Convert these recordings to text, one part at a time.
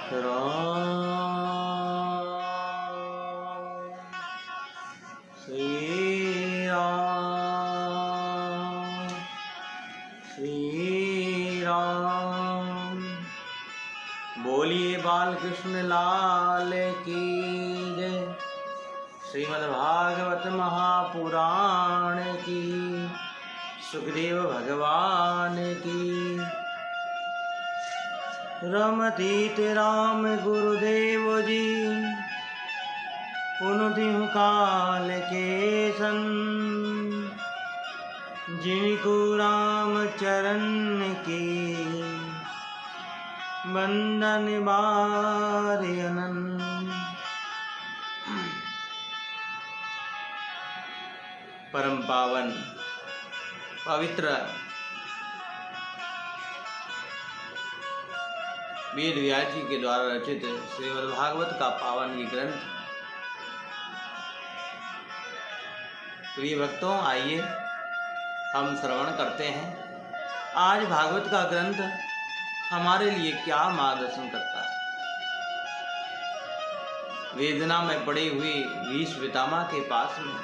राम श्री राम श्री राम। बोलिए बाल कृष्ण लाल की जय। श्रीमद्भागवत महापुराण की, सुखदेव भगवान की। रमतीत राम गुरुदेव जी, पुनुतिहु काल के संग। जिनको राम चरण की, बंदन बार अनंत। परम पावन पवित्र वेद व्यास जी के द्वारा रचित श्रीमद्भागवत का पावन ये ग्रंथ। प्रिय भक्तों, आइए हम श्रवण करते हैं आज भागवत का ग्रंथ हमारे लिए क्या मार्गदर्शन करता है। वेदना में पड़े हुए भीष्म पितामह के पास में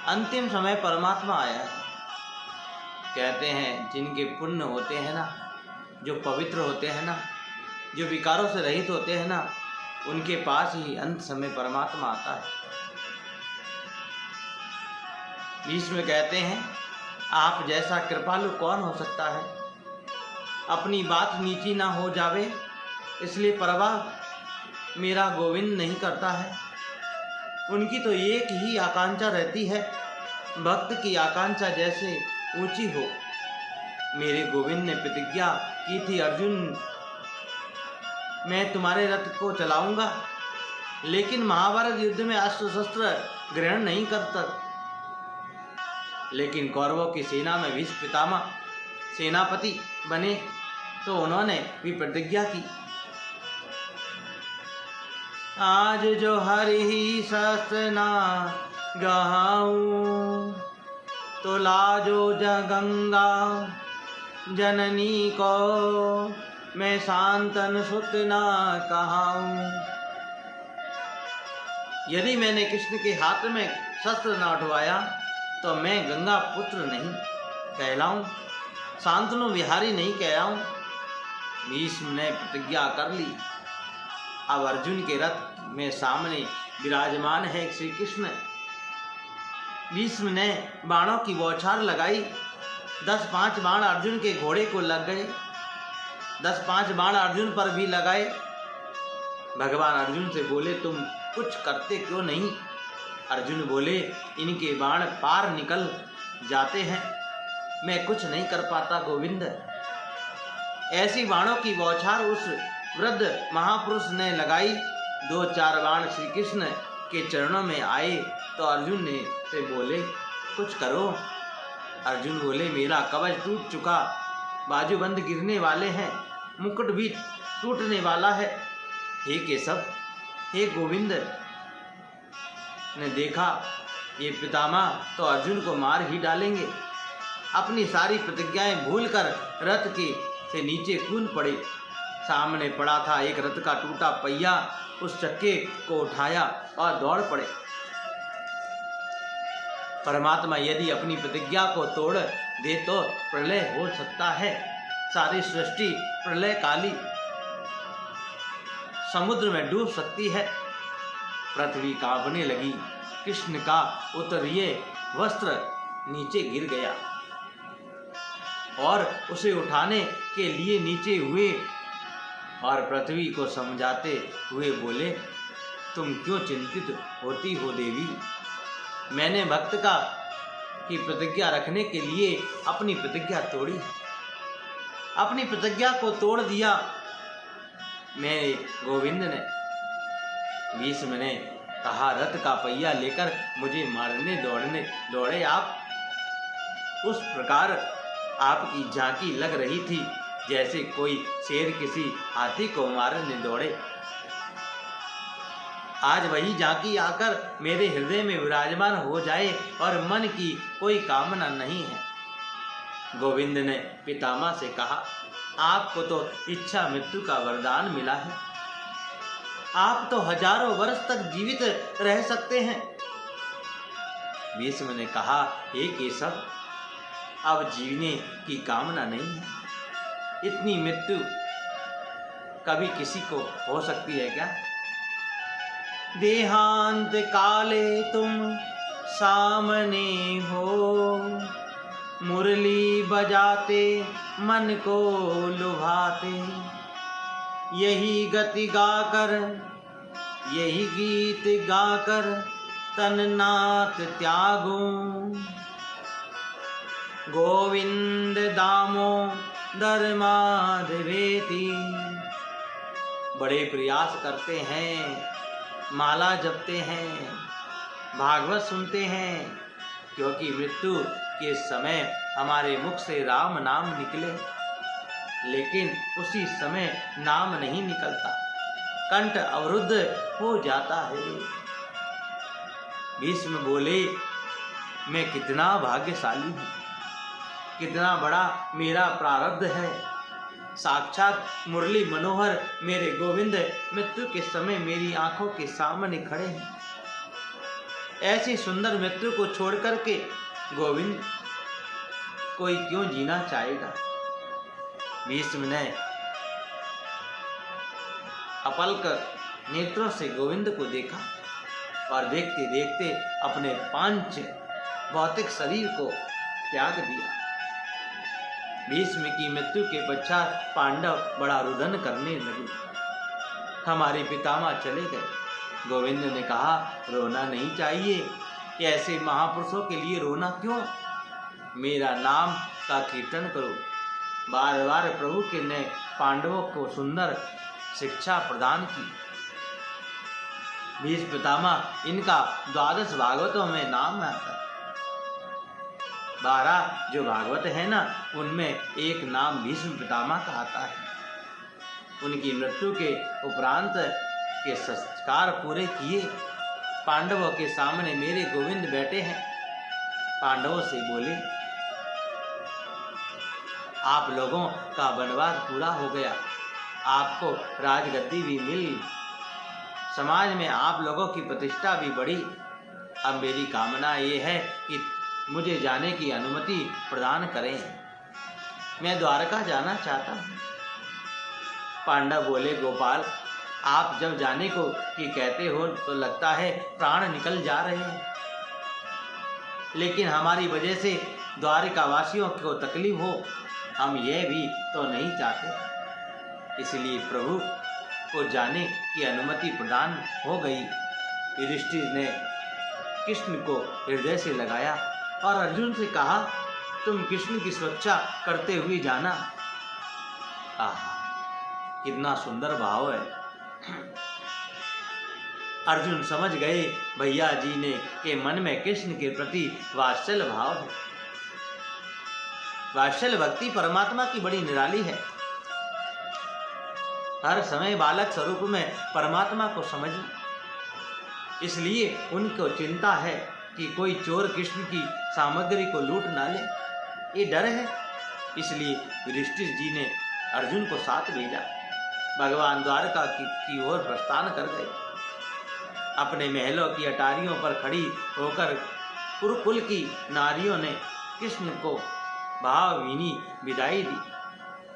अंतिम समय परमात्मा आया है। कहते हैं जिनके पुण्य होते हैं ना, जो पवित्र होते हैं ना, जो विकारों से रहित होते हैं ना, उनके पास ही अंत समय परमात्मा आता है। भीष्म कहते हैं आप जैसा कृपालु कौन हो सकता है। अपनी बात नीची ना हो जावे, इसलिए परवाह मेरा गोविंद नहीं करता है। उनकी तो एक ही आकांक्षा रहती है, भक्त की आकांक्षा जैसे ऊंची हो। मेरे गोविंद ने प्रतिज्ञा की थी, अर्जुन मैं तुम्हारे रथ को चलाऊंगा, लेकिन महाभारत युद्ध में अस्त्र शस्त्र ग्रहण नहीं करता। लेकिन कौरवों की सेना में भीष्म पितामह सेनापति बने तो उन्होंने भी प्रतिज्ञा की। आज जो हरि ही शस्त्र ना गहाऊं, तो लाजो गंगा जननी को मैं शांतन सुत ना कहाऊं। यदि मैंने कृष्ण के हाथ में शस्त्र न उठवाया तो मैं गंगा पुत्र नहीं कहलाऊं, शांतनु विहारी नहीं कहलाऊं। भीष्म ने प्रतिज्ञा कर ली। अब अर्जुन के रथ में सामने विराजमान है श्री कृष्ण। भीष्म ने बाणों की बौछार लगाई। 10-5 बाण अर्जुन के घोड़े को लग गए। 10-5 बाण अर्जुन पर भी लगाए। भगवान अर्जुन से बोले तुम कुछ करते क्यों नहीं। अर्जुन बोले इनके बाण पार निकल जाते हैं, मैं कुछ नहीं कर पाता गोविंद। ऐसी बाणों की बौछार उस वृद्ध महापुरुष ने लगाई। 2-4 बाण श्री कृष्ण के चरणों में आए तो अर्जुन ने से बोले कुछ करो। अर्जुन बोले मेरा कवच टूट चुका, बाजूबंद गिरने वाले हैं, मुकुट भी टूटने वाला है। हे केशव, हे गोविंद ने देखा ये पितामह तो अर्जुन को मार ही डालेंगे। अपनी सारी प्रतिज्ञाएं भूलकर रथ के से नीचे कूद पड़े। सामने पड़ा था एक रथ का टूटा पहिया, उस चक्के को उठाया और दौड़ पड़े। परमात्मा यदि अपनी प्रतिज्ञा को तोड़ दे तो प्रलय हो सकता है। सारी सृष्टि प्रलय काली समुद्र में डूब सकती है। पृथ्वी कांपने लगी। कृष्ण का उत्तरीय वस्त्र नीचे गिर गया और उसे उठाने के लिए नीचे हुए और पृथ्वी को समझाते हुए बोले तुम क्यों चिंतित होती हो देवी। मैंने भक्त की प्रतिज्ञा रखने के लिए अपनी प्रतिज्ञा तोड़ी, अपनी प्रतिज्ञा को तोड़ दिया मेरे गोविंद ने। भीष्म ने कहा रथ का पहिया लेकर मुझे मारने दौड़े आप। उस प्रकार आपकी झांकी लग रही थी जैसे कोई शेर किसी हाथी को मारने दौड़े। आज वही झांकी आकर मेरे हृदय में विराजमान हो जाए और मन की कोई कामना नहीं है। गोविंद ने पितामह से कहा, आपको तो इच्छा मृत्यु का वरदान मिला है, आप तो हजारों वर्ष तक जीवित रह सकते हैं। भीष्म ने कहा, हे केशव, अब जीने की कामना नहीं है। इतनी मृत्यु कभी किसी को हो सकती है क्या? देहांत काले तुम सामने हो, मुरली बजाते मन को लुभाते, यही गति गाकर, यही गीत गाकर तन नाथ त्यागो, गोविंद दामोदर माधवेति। बड़े प्रयास करते हैं, माला जपते हैं, भागवत सुनते हैं, क्योंकि मृत्यु के समय हमारे मुख से राम नाम निकले, लेकिन उसी समय नाम नहीं निकलता, कंठ अवरुद्ध हो जाता है। भीष्म बोले, मैं कितना भाग्यशाली हूँ, कितना बड़ा मेरा प्रारब्ध है। साक्षात मुरली मनोहर मेरे गोविंद मृत्यु के समय मेरी आंखों के सामने खड़े हैं। ऐसी सुंदर मृत्यु को छोड़ करके गोविंद कोई क्यों जीना चाहेगा? भीष्म ने अपलक नेत्रों से गोविंद को देखा और देखते देखते अपने पांच भौतिक शरीर को त्याग दिया। भीष्म की मृत्यु के पश्चात पांडव बड़ा रुदन करने लगे। हमारे पितामह चले गए। गोविंद ने कहा, रोना नहीं चाहिए, ऐसे महापुरुषों के लिए रोना क्यों? मेरा नाम का कीर्तन करो। बार बार प्रभु के ने पांडवों को सुंदर शिक्षा प्रदान की। भीष्म पितामह, इनका 12 भागवतों में नाम आता है। 12 जो भागवत है ना, उनमें एक नाम भीष्म पितामह का आता है। उनकी मृत्यु के उपरांत के संस्कार पूरे किए। पांडवों के सामने मेरे गोविंद बैठे हैं। पांडवों से बोले, आप लोगों का वनवास पूरा हो गया, आपको राजगद्दी भी मिली, समाज में आप लोगों की प्रतिष्ठा भी बढ़ी। अब मेरी कामना ये है कि मुझे जाने की अनुमति प्रदान करें, मैं द्वारका जाना चाहता हूँ। पांडव बोले, गोपाल, आप जब जाने को कि कहते हो तो लगता है प्राण निकल जा रहे हैं, लेकिन हमारी वजह से द्वारिकावासियों को तकलीफ हो, हम यह भी तो नहीं चाहते। इसलिए प्रभु को जाने की अनुमति प्रदान हो गई। युधिष्ठिर ने कृष्ण को हृदय से लगाया और अर्जुन से कहा, तुम कृष्ण की सुरक्षा करते हुए जाना। आहा, कितना सुंदर भाव है। अर्जुन समझ गए भैया जी ने के मन में कृष्ण के प्रति वात्सल्य भाव है। वात्सल्य भक्ति परमात्मा की बड़ी निराली है। हर समय बालक स्वरूप में परमात्मा को समझना, इसलिए उनको चिंता है कि कोई चोर कृष्ण की सामग्री को लूट ना ले, ये डर है। इसलिए युधिष्ठिर जी ने अर्जुन को साथ भेजा। भगवान द्वारका की ओर प्रस्थान कर गए। अपने महलों की अटारियों पर खड़ी होकर कुरुकुल की नारियों ने कृष्ण को भावभीनी विदाई दी।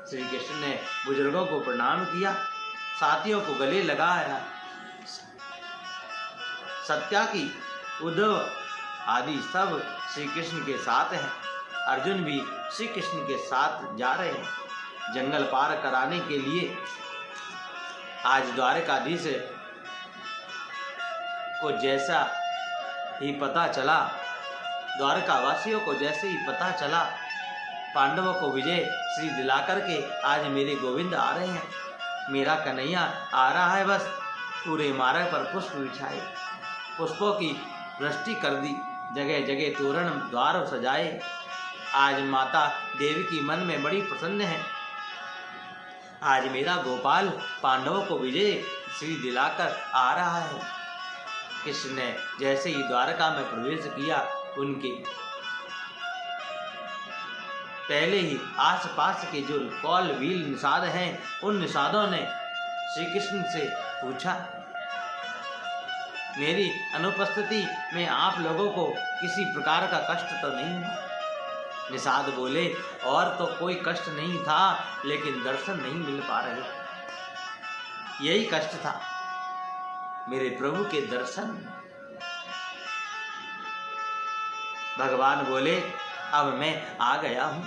श्री कृष्ण ने बुजुर्गों को प्रणाम किया, साथियों को गले लगाया। सत्याकी, उद्धव आदि सब श्री कृष्ण के साथ हैं। अर्जुन भी श्री कृष्ण के साथ जा रहे हैं जंगल पार कराने के लिए। आज द्वारकाधीश को जैसा ही पता चला, द्वारकावासियों को जैसे ही पता चला, पांडवों को विजय श्री दिला करके आज मेरे गोविंद आ रहे हैं, मेरा कन्हैया आ रहा है, बस पूरे मार्ग पर पुष्प बिछाए, पुष्पों की वृष्टि कर दी, जगह जगह तोरण द्वार सजाए। आज माता देवी की मन में बड़ी प्रसन्न है। आज मेरा गोपाल पांडवों को विजय श्री दिलाकर आ रहा है। कृष्ण ने जैसे ही द्वारका में प्रवेश किया, उनके पहले ही आसपास के जो कौल व्हील निषाद हैं, उन निषादों ने श्री कृष्ण से पूछा, मेरी अनुपस्थिति में आप लोगों को किसी प्रकार का कष्ट तो नहीं हुआ? निषाद बोले, और तो कोई कष्ट नहीं था, लेकिन दर्शन नहीं मिल पा रहे, यही कष्ट था, मेरे प्रभु के दर्शन। भगवान बोले, अब मैं आ गया हूं,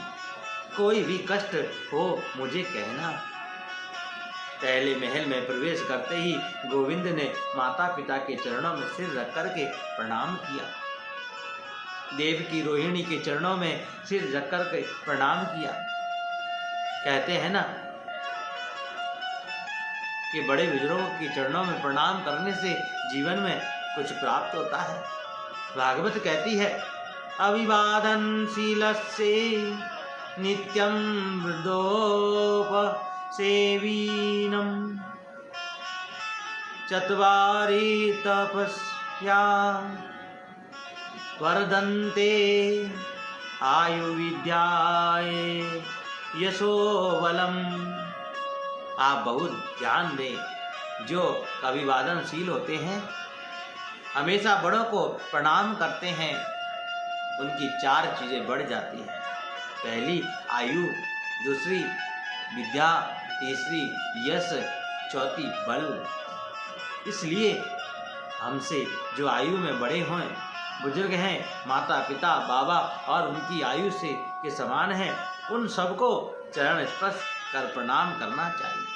कोई भी कष्ट हो मुझे कहना। पहले महल में प्रवेश करते ही गोविंद ने माता पिता के चरणों में सिर रख करके प्रणाम किया। देवकी रोहिणी के चरणों में सिर रख करके प्रणाम किया। कहते हैं ना कि बड़े बुजुर्गों के चरणों में प्रणाम करने से जीवन में कुछ प्राप्त होता है। भागवत कहती है, अभिवादनशीलस्य नित्यं वृद्धोपसेविनं चत्वारि तपस्या वर्धन्ते आयुर्विद्याय यशो बलम। आप बहुत ध्यान दें, जो अभिवादनशील होते हैं, हमेशा बड़ों को प्रणाम करते हैं, उनकी 4 चीजें बढ़ जाती हैं। पहली आयु, दूसरी विद्या, तीसरी यश, चौथी बल। इसलिए हमसे जो आयु में बड़े हों, बुजुर्ग हैं, माता पिता बाबा और उनकी आयु से के समान हैं, उन सबको चरण स्पर्श कर प्रणाम करना चाहिए।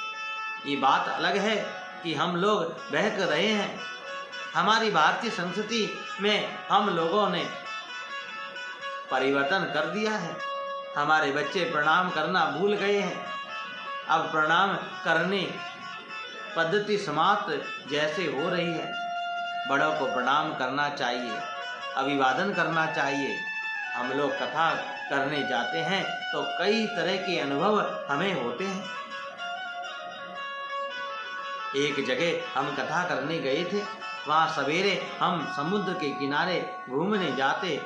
ये बात अलग है कि हम लोग बहक रहे हैं। हमारी भारतीय संस्कृति में हम लोगों ने परिवर्तन कर दिया है। हमारे बच्चे प्रणाम करना भूल गए हैं। अब प्रणाम करने पद्धति समाप्त जैसे हो रही है। बड़ों को प्रणाम करना चाहिए, अभिवादन करना चाहिए। हम लोग कथा करने जाते हैं तो कई तरह के अनुभव हमें होते हैं। एक जगह हम कथा करने गए थे, वहाँ सवेरे हम समुद्र के किनारे घूमने जाते,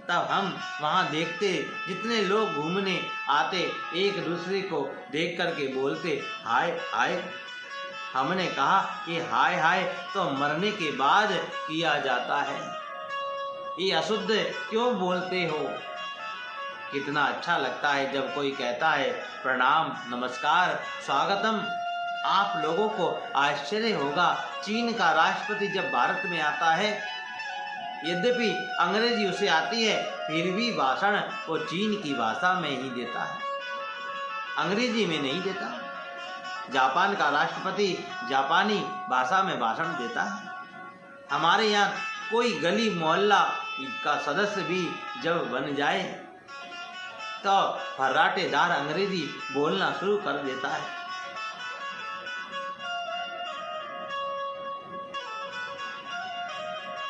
तब हम वहाँ देखते जितने लोग घूमने आते एक दूसरे को देख करके बोलते हाय हाय। हमने कहा कि हाय हाय तो मरने के बाद किया जाता है, ये अशुद्ध क्यों बोलते हो। कितना अच्छा लगता है जब कोई कहता है प्रणाम, नमस्कार, स्वागतम। आप लोगों को आश्चर्य होगा, चीन का राष्ट्रपति जब भारत में आता है, यद्यपि अंग्रेजी उसे आती है, फिर भी भाषण वो चीन की भाषा में ही देता है, अंग्रेजी में नहीं देता। जापान का राष्ट्रपति जापानी भाषा में भाषण देता है। हमारे यहाँ कोई गली मोहल्ला का सदस्य भी जब बन जाए तो फर्राटेदार अंग्रेजी बोलना शुरू कर देता है।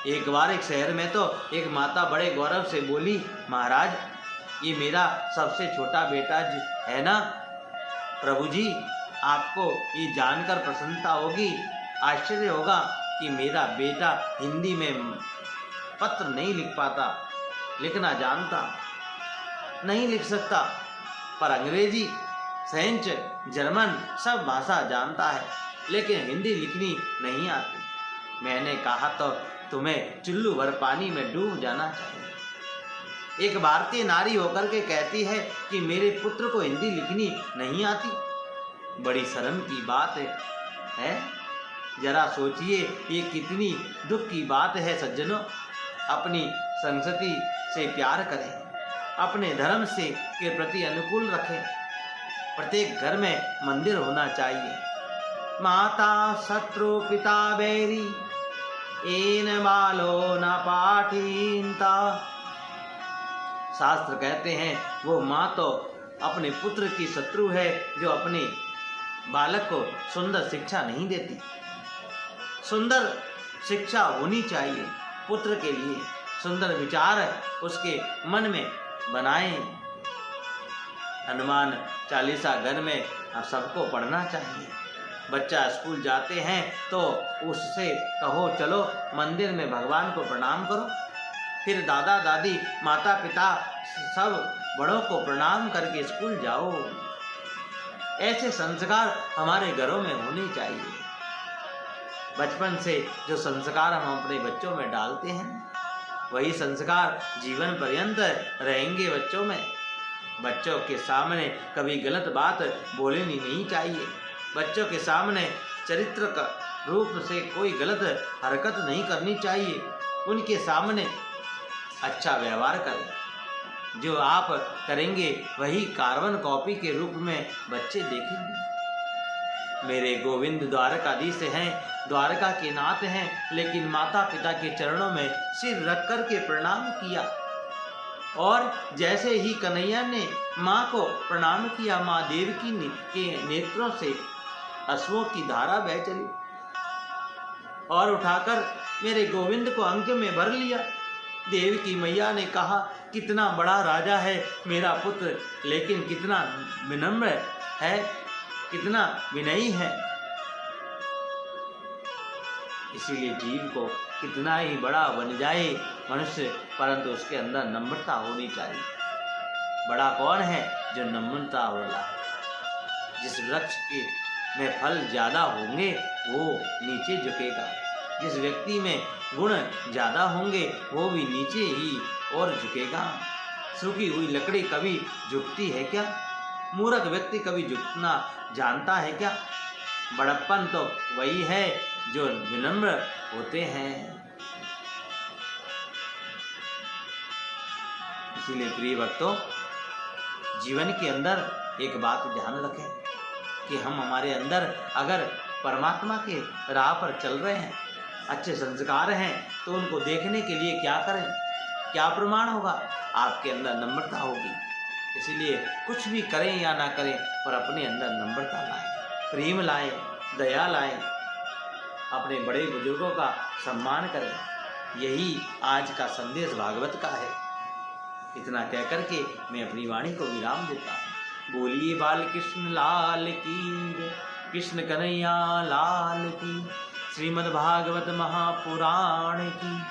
एक बार एक शहर में तो एक माता बड़े गौरव से बोली, महाराज ये मेरा सबसे छोटा बेटा है ना। प्रभु जी आपको ये जानकर प्रसन्नता होगी, आश्चर्य होगा कि मेरा बेटा हिंदी में पत्र नहीं लिख पाता, लिखना जानता नहीं लिख सकता, पर अंग्रेजी, फ्रेंच, जर्मन सब भाषा जानता है, लेकिन हिंदी लिखनी नहीं आती। मैंने कहा तो तुम्हें चुल्लू भर पानी में डूब जाना चाहिए। एक भारतीय नारी होकर के कहती है कि मेरे पुत्र को हिंदी लिखनी नहीं आती। बड़ी शर्म की बात है। जरा सोचिए ये कितनी दुख की बात है सज्जनों। अपनी संस्कृति से प्यार करें, अपने धर्म से के प्रति अनुकूल रखें। प्रत्येक घर में मंदिर होना चाहिए। माता शत्रु पिता बैरी एन बालो न पाठीनता। शास्त्र कहते हैं वो माँ तो अपने पुत्र की शत्रु है जो अपने बालक को सुंदर शिक्षा नहीं देती। सुंदर शिक्षा होनी चाहिए पुत्र के लिए, सुंदर विचार उसके मन में बनाएं। हनुमान चालीसा घर में सबको पढ़ना चाहिए। बच्चा स्कूल जाते हैं तो उससे कहो चलो मंदिर में भगवान को प्रणाम करो। फिर दादा दादी माता पिता सब बड़ों को प्रणाम करके स्कूल जाओ। ऐसे संस्कार हमारे घरों में होने चाहिए। बचपन से जो संस्कार हम अपने बच्चों में डालते हैं वही संस्कार जीवन पर्यंत रहेंगे बच्चों में। बच्चों के सामने कभी गलत बात बोलनी नहीं चाहिए। बच्चों के सामने चरित्र का रूप से कोई गलत हरकत नहीं करनी चाहिए। उनके सामने अच्छा व्यवहार करें। जो आप करेंगे वही कार्बन कॉपी के रूप में बच्चे देखेंगे। मेरे गोविंद द्वारकाधीश हैं, द्वारका के नाथ हैं, लेकिन माता पिता के चरणों में सिर रख कर के प्रणाम किया। और जैसे ही कन्हैया ने माँ को प्रणाम किया, माँ देवकी के नेत्रों से अश्रुओं की धारा बह चली और उठाकर मेरे गोविंद को अंक में भर लिया। देवकी मैया ने कहा, कितना बड़ा राजा है मेरा पुत्र, लेकिन कितना विनम्र है, कितना विनयी है। इसीलिए जीव को कितना ही बड़ा बन जाए मनुष्य, परंतु उसके अंदर नम्रता होनी चाहिए। बड़ा कौन है? जो नम्रता वाला है। जिस वृक्ष के में फल ज्यादा होंगे वो नीचे झुकेगा। जिस व्यक्ति में गुण ज्यादा होंगे वो भी नीचे ही और झुकेगा। सूखी हुई लकड़ी कभी झुकती है क्या? मूर्ख व्यक्ति कभी झुकना जानता है क्या? बड़प्पन तो वही है जो विनम्र होते हैं। इसीलिए प्रिय भक्तों, जीवन के अंदर एक बात ध्यान रखें कि हम हमारे अंदर अगर परमात्मा के राह पर चल रहे हैं, अच्छे संस्कार हैं, तो उनको देखने के लिए क्या करें? क्या प्रमाण होगा? आपके अंदर नम्रता होगी। इसीलिए कुछ भी करें या ना करें, पर अपने अंदर नम्रता लाएं, प्रेम लाएं, दया लाएं, अपने बड़े बुजुर्गों का सम्मान करें। यही आज का संदेश भागवत का है। इतना कहकर के मैं अपनी वाणी को विराम देता हूँ। बोलिए बाल कृष्ण लाल की, कृष्ण कन्हैया लाल की, श्रीमद् भागवत महापुराण की।